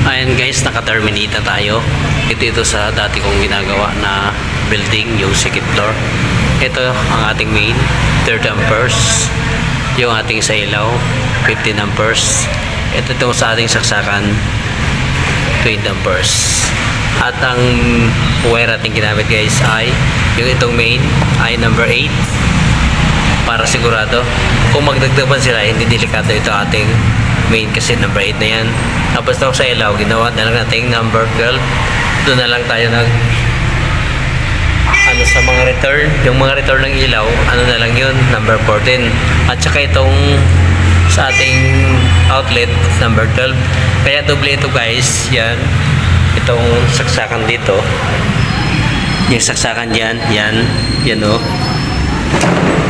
Ayan guys, naka-terminate na tayo. Ito sa dati kong ginagawa na building, yung second floor. Ito ang ating main, 30 amperes. Yung ating sa ilaw, 15 amperes. Ito sa ating saksakan, 20 amperes. At ang wire ating ginamit guys ay yung itong main ay number 8 para sigurado. Kung magdagdagan sila, hindi delikado ito ating main kasi number 8 na yan. Tapos sa ilaw, ginawa na lang natin number 12. Doon na lang tayo sa mga return. Yung mga return ng ilaw, na lang yun, number 14. At saka itong sa ating outlet, number 12. Kaya doble ito guys, yan. Itong saksakan dito. Yung saksakan dyan, yan o.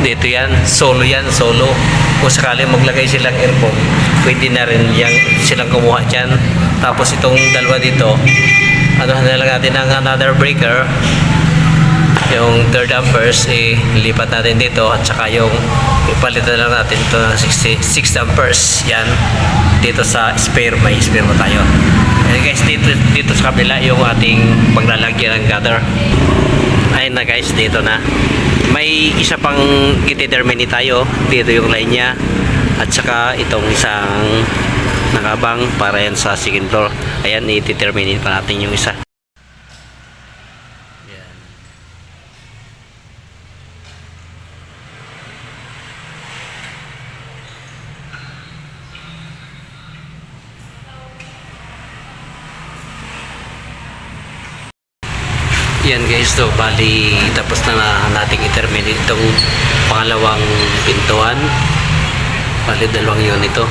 Dito yan, solo. Kung sakali maglagay silang earphone, pwede na rin silang kumuha dyan. Tapos itong dalawa dito, na lang natin ng another breaker. Yung 3 amperes, lipat natin dito. At saka yung ipalitan lang natin ito ng 6 amperes. Yan, dito sa spare, may spare mo tayo. And guys, dito sa kabila yung ating paglalagyan ng gather. Ayun na guys, dito na. May isa pang i-determine tayo. Dito yung line niya. At saka itong isang nakabang para yan sa second floor. Ayan, i-determine pa natin yung isa. Yan guys, so bali tapos na nating i-terminate itong pangalawang pintuan. Bali dalawang unit ito.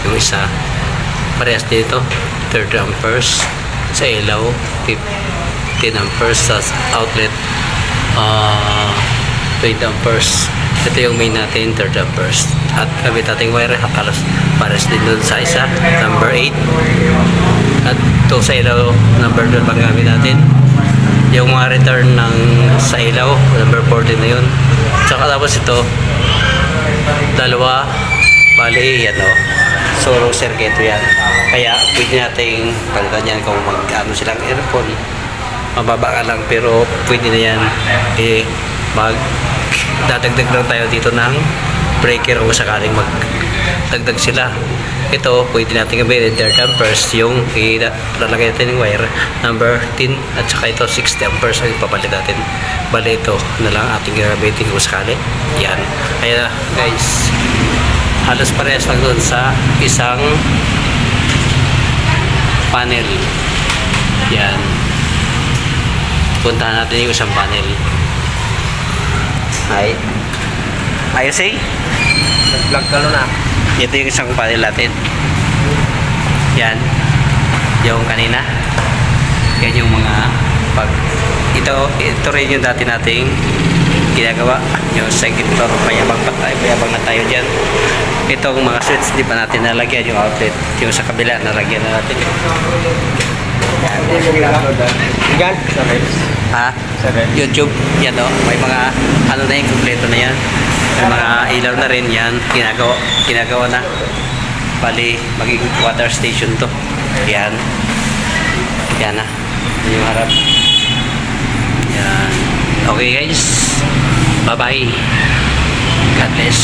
Yung isa parehas dito 30 amperes sa ilaw, 15 amperes sa outlet, 20 amperes. Ito yung main natin, 30 amperes. At kabit ating wire, halos pares din dun sa isa, number 8. At ito sa ilaw, number 12 ang gamit natin. Yung mga return ng sa ilaw, number 14 na yun. Tsaka tapos ito, dalawa, bali yan o, solo circuit yan. Kaya pwede natin palitan yan kung mag-ano silang earphone. Mababa ka lang pero pwede na yan. Dadagdag lang tayo dito ng breaker kung sakaling magdagdag sila. Ito, pwede natin gamitin 30 amperes yung lalagay natin yung wire number 10 at saka ito 60 amperes ang ipapalit natin. Bali ito na lang ating gamitin kung sakali. Yan. Kaya guys, halos parehas lang doon sa isang panel. Yan. Puntahan natin yung isang panel. Ay. Ayos eh. Nag-vlog ka na. Ito yung isang panel natin. Yan. Yung kanina. Yan yung mga ito rin yung dati nating ginagawa. Yung second floor, payabang na tayo dyan. Itong mga switch, di pa natin nalagyan yung outlet. Yung sa kabila, nalagyan na natin. Yan. Ha? YouTube. Yan o. May mga na yung kompleto na yan. May mga ilaw na rin yan. Ginagawa na. Bali, maging water station to. Yan. Yan na. Yung harap. Yan. Okay guys. Bye bye. God bless.